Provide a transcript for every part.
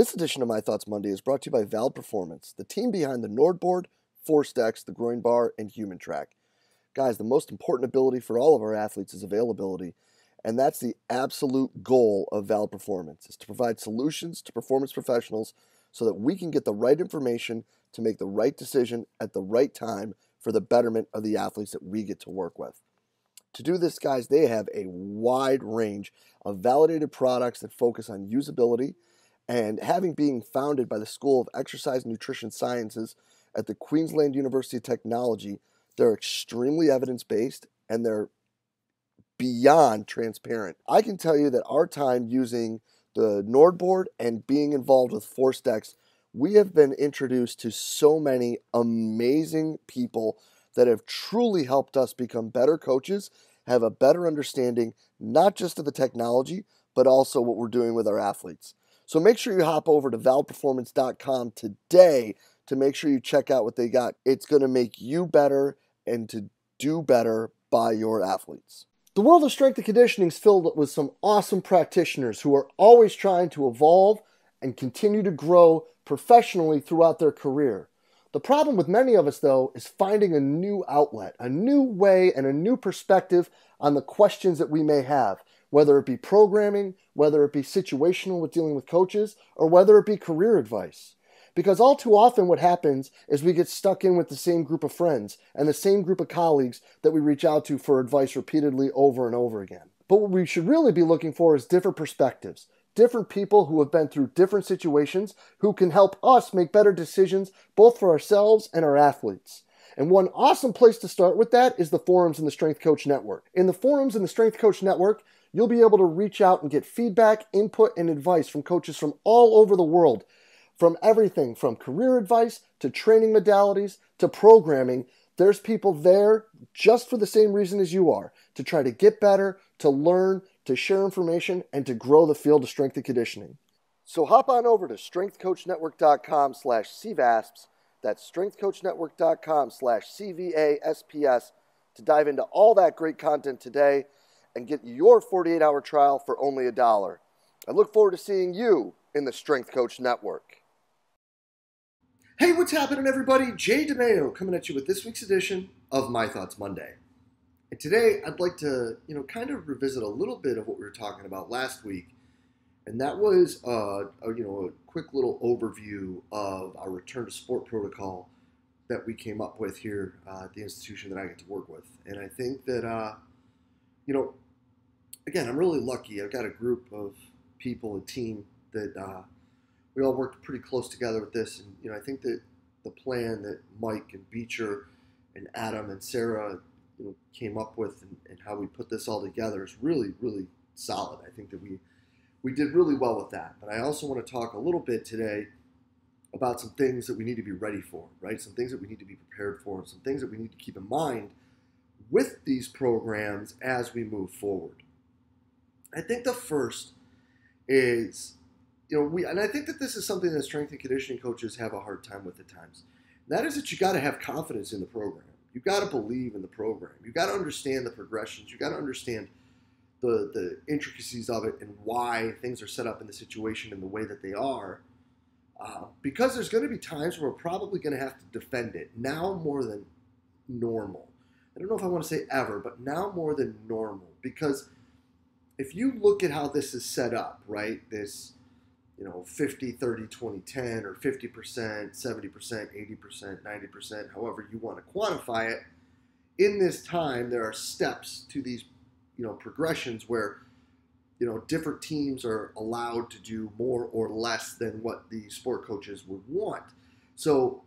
This edition of My Thoughts Monday is brought to you by Valve Performance, the team behind the Nordboard, ForceDex, the Groin Bar, and Human Track. Guys, the most important ability for all of our athletes is availability, and that's the absolute goal of Valve Performance, is to provide solutions to performance professionals so that we can get the right information to make the right decision at the right time for the betterment of the athletes that we get to work with. To do this, guys, they have a wide range of validated products that focus on usability, and having being founded by the School of Exercise and Nutrition Sciences at the Queensland University of Technology, they're extremely evidence-based and they're beyond transparent. I can tell you that our time using the Nordboard and being involved with ForceDex, we have been introduced to so many amazing people that have truly helped us become better coaches, have a better understanding, not just of the technology, but also what we're doing with our athletes. So make sure you hop over to valveperformance.com today to make sure you check out what they got. It's going to make you better and to do better by your athletes. The world of strength and conditioning is filled with some awesome practitioners who are always trying to evolve and continue to grow professionally throughout their career. The problem with many of us, though, is finding a new outlet, a new way, and a new perspective on the questions that we may have, whether it be programming, whether it be situational with dealing with coaches, or whether it be career advice. Because all too often what happens is we get stuck in with the same group of friends and the same group of colleagues that we reach out to for advice repeatedly over and over again. But what we should really be looking for is different perspectives, different people who have been through different situations who can help us make better decisions both for ourselves and our athletes. And one awesome place to start with that is the forums in the Strength Coach Network. In the forums in the Strength Coach Network, you'll be able to reach out and get feedback, input, and advice from coaches from all over the world, from everything from career advice to training modalities to programming. There's people there just for the same reason as you are, to try to get better, to learn, to share information, and to grow the field of strength and conditioning. So hop on over to strengthcoachnetwork.com/CVASPS. That's strengthcoachnetwork.com/CVASPS to dive into all that great content today and get your 48-hour trial for only $1. I look forward to seeing you in the Strength Coach Network. Hey, what's happening, everybody? Jay DeMayo coming at you with this week's edition of My Thoughts Monday. And today I'd like to, kind of revisit a little bit of what we were talking about last week. And that was, a quick little overview of our return to sport protocol that we came up with here at the institution that I get to work with. And I think that, again, I'm really lucky. I've got a group of people, a team that we all worked pretty close together with this. And, I think that the plan that Mike and Beecher and Adam and Sarah came up with and how we put this all together is really, really solid. I think that we did really well with that. But I also want to talk a little bit today about some things that we need to be ready for, right? Some things that we need to be prepared for, and some things that we need to keep in mind with these programs as we move forward. I think the first is, and I think that this is something that strength and conditioning coaches have a hard time with at times. That is that you got to have confidence in the program. You got to believe in the program. You got to understand the progressions. You got to understand the intricacies of it and why things are set up in the situation in the way that they are. Because there's going to be times where we're probably going to have to defend it now more than normal. I don't know if I want to say ever, but now more than normal. Because if you look at how this is set up, right, this 50, 30, 20, 10, or 50%, 70%, 80%, 90%, however you want to quantify it, in this time there are steps to these progressions where different teams are allowed to do more or less than what the sport coaches would want. So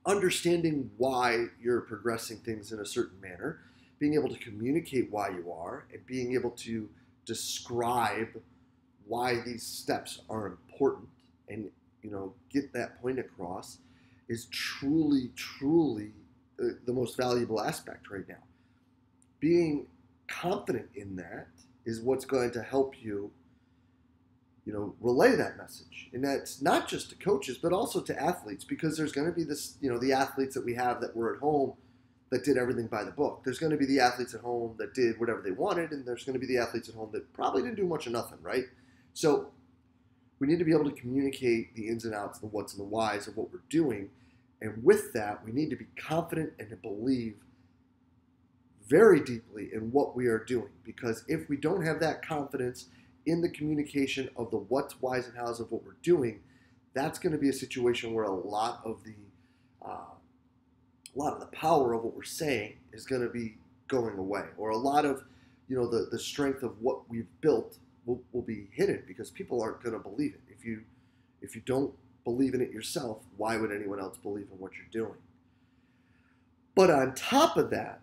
understanding why you're progressing things in a certain manner, being able to communicate why you are, and being able to describe why these steps are important and get that point across is truly the most valuable aspect right now. Being confident in that is what's going to help you relay that message. And that's not just to coaches, but also to athletes, because there's going to be this, the athletes that we have that were at home that did everything by the book. There's going to be the athletes at home that did whatever they wanted, and there's going to be the athletes at home that probably didn't do much of nothing, right? So We need to be able to communicate the ins and outs, the what's and the whys of what we're doing. And with that, we need to be confident and to believe very deeply in what we are doing. Because if we don't have that confidence in the communication of the what's, whys, and hows of what we're doing, that's going to be a situation where a lot of the power of what we're saying is going to be going away, or a lot of the strength of what we've built will be hidden because people aren't going to believe it. If you don't believe in it yourself, why would anyone else believe in what you're doing? But on top of that,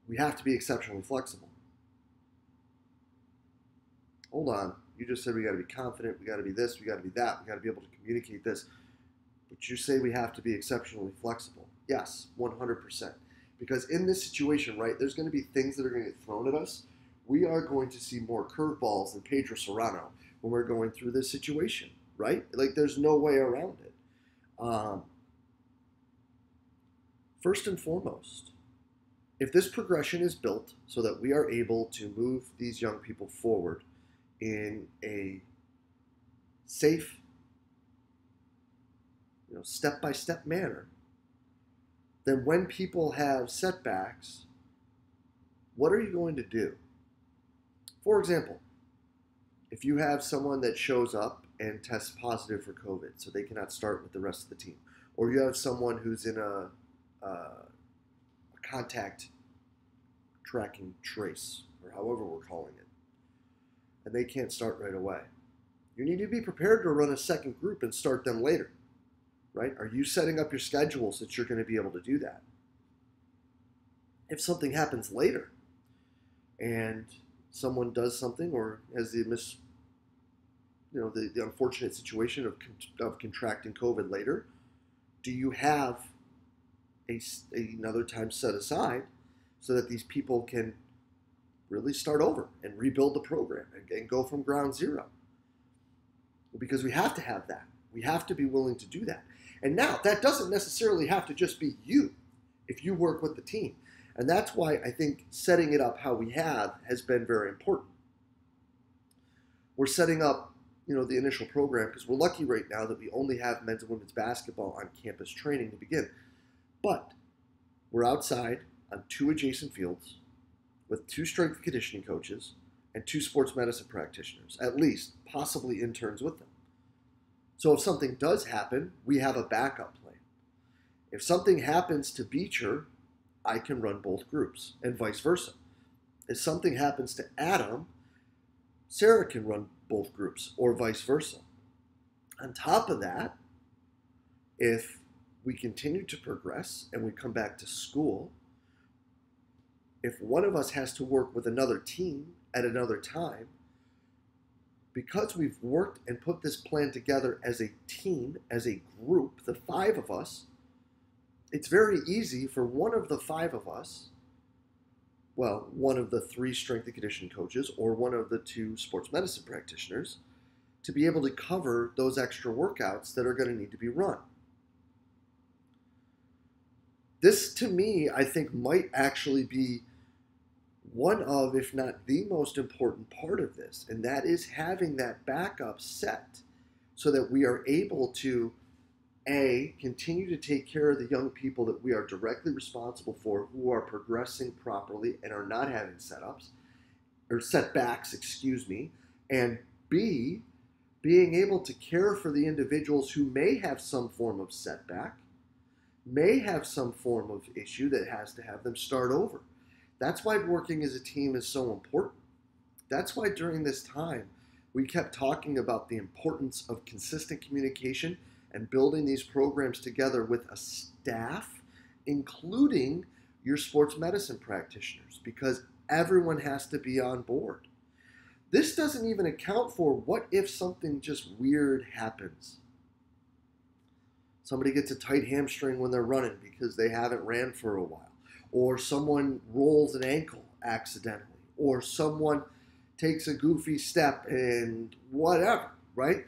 we have to be exceptionally flexible. Hold on, you just said we got to be confident, we got to be this, we got to be that, we got to be able to communicate this. But you say we have to be exceptionally flexible. Yes, 100%. Because in this situation, right, there's going to be things that are going to get thrown at us. We are going to see more curveballs than Pedro Serrano when we're going through this situation, right? Like, there's no way around it. First and foremost, if this progression is built so that we are able to move these young people forward in a safe, step-by-step manner, then when people have setbacks, what are you going to do? For example, if you have someone that shows up and tests positive for COVID, so they cannot start with the rest of the team, or you have someone who's in a contact tracking trace, or however we're calling it, and they can't start right away, you need to be prepared to run a second group and start them later. Right? Are you setting up your schedules that you're going to be able to do that? If something happens later and someone does something or has the unfortunate situation of contracting COVID later, do you have another time set aside so that these people can really start over and rebuild the program and go from ground zero? Because we have to have that. We have to be willing to do that. And now, that doesn't necessarily have to just be you if you work with the team. And that's why I think setting it up how we have has been very important. We're setting up, the initial program because we're lucky right now that we only have men's and women's basketball on campus training to begin. But we're outside on 2 adjacent fields with 2 strength and conditioning coaches and 2 sports medicine practitioners, at least, possibly interns with them. So if something does happen, we have a backup plan. If something happens to Beecher, I can run both groups, and vice versa. If something happens to Adam, Sarah can run both groups, or vice versa. On top of that, if we continue to progress and we come back to school, if one of us has to work with another team at another time, because we've worked and put this plan together as a team, as a group, the 5 of us, it's very easy for one of the 5 of us, well, one of the 3 strength and conditioning coaches or one of the 2 sports medicine practitioners, to be able to cover those extra workouts that are going to need to be run. This, to me, I think might actually be one of, if not the most important part of this, and that is having that backup set so that we are able to, A, continue to take care of the young people that we are directly responsible for who are progressing properly and are not having setbacks, and B, being able to care for the individuals who may have some form of setback, may have some form of issue that has to have them start over. That's why working as a team is so important. That's why during this time, we kept talking about the importance of consistent communication and building these programs together with a staff, including your sports medicine practitioners, because everyone has to be on board. This doesn't even account for what if something just weird happens. Somebody gets a tight hamstring when they're running because they haven't ran for a while. Or someone rolls an ankle accidentally, or someone takes a goofy step and whatever, right?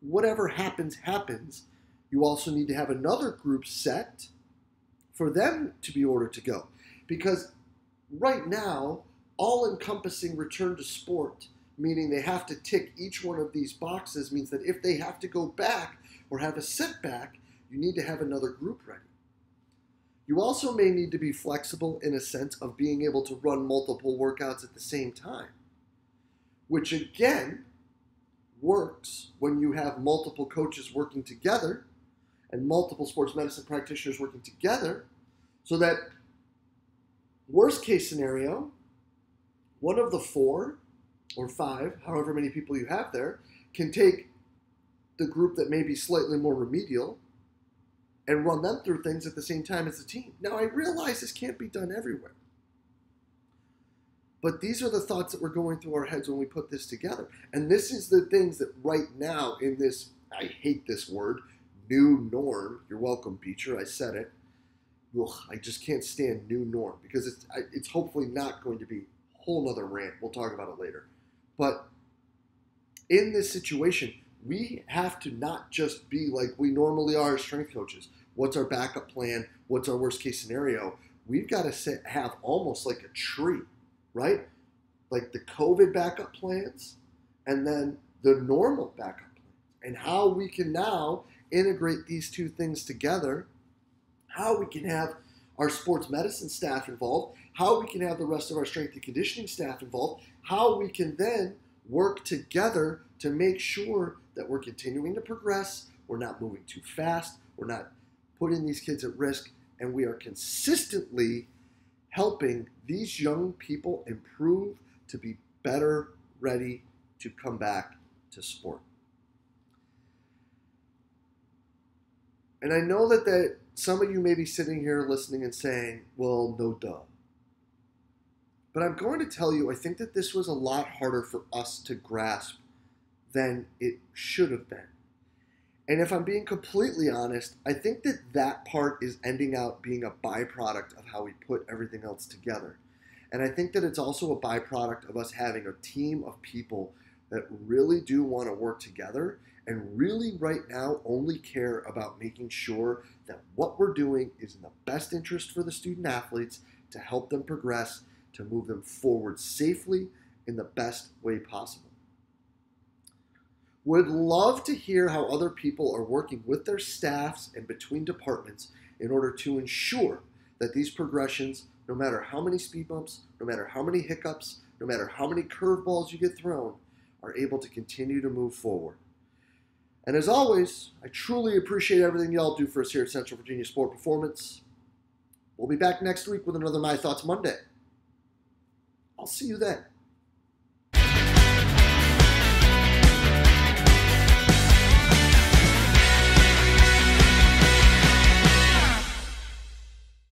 Whatever happens. You also need to have another group set for them to be ordered to go. Because right now, all-encompassing return to sport, meaning they have to tick each one of these boxes, means that if they have to go back or have a setback, you need to have another group ready. You also may need to be flexible in a sense of being able to run multiple workouts at the same time, which again works when you have multiple coaches working together and multiple sports medicine practitioners working together, so that worst case scenario, one of the 4 or 5, however many people you have there, can take the group that may be slightly more remedial and run them through things at the same time as the team. Now, I realize this can't be done everywhere, but these are the thoughts that were going through our heads when we put this together. And this is the things that right now in this, I hate this word, new norm. You're welcome, Beecher, I said it. Ugh, I just can't stand new norm because it's hopefully not going to be a whole nother rant. We'll talk about it later. But in this situation, we have to not just be like we normally are as strength coaches. What's our backup plan? What's our worst case scenario? We've got to have almost like a tree, right? Like the COVID backup plans and then the normal backup plans, and how we can now integrate these two things together, how we can have our sports medicine staff involved, how we can have the rest of our strength and conditioning staff involved, how we can then work together to make sure that we're continuing to progress, we're not moving too fast, we're not putting these kids at risk, and we are consistently helping these young people improve to be better ready to come back to sport. And I know that some of you may be sitting here listening and saying, well, no duh. But I'm going to tell you, I think that this was a lot harder for us to grasp than it should have been. And if I'm being completely honest, I think that part is ending up being a byproduct of how we put everything else together. And I think that it's also a byproduct of us having a team of people that really do want to work together and really right now only care about making sure that what we're doing is in the best interest for the student athletes to help them progress, to move them forward safely in the best way possible. Would love to hear how other people are working with their staffs and between departments in order to ensure that these progressions, no matter how many speed bumps, no matter how many hiccups, no matter how many curveballs you get thrown, are able to continue to move forward. And as always, I truly appreciate everything y'all do for us here at Central Virginia Sport Performance. We'll be back next week with another My Thoughts Monday. I'll see you then.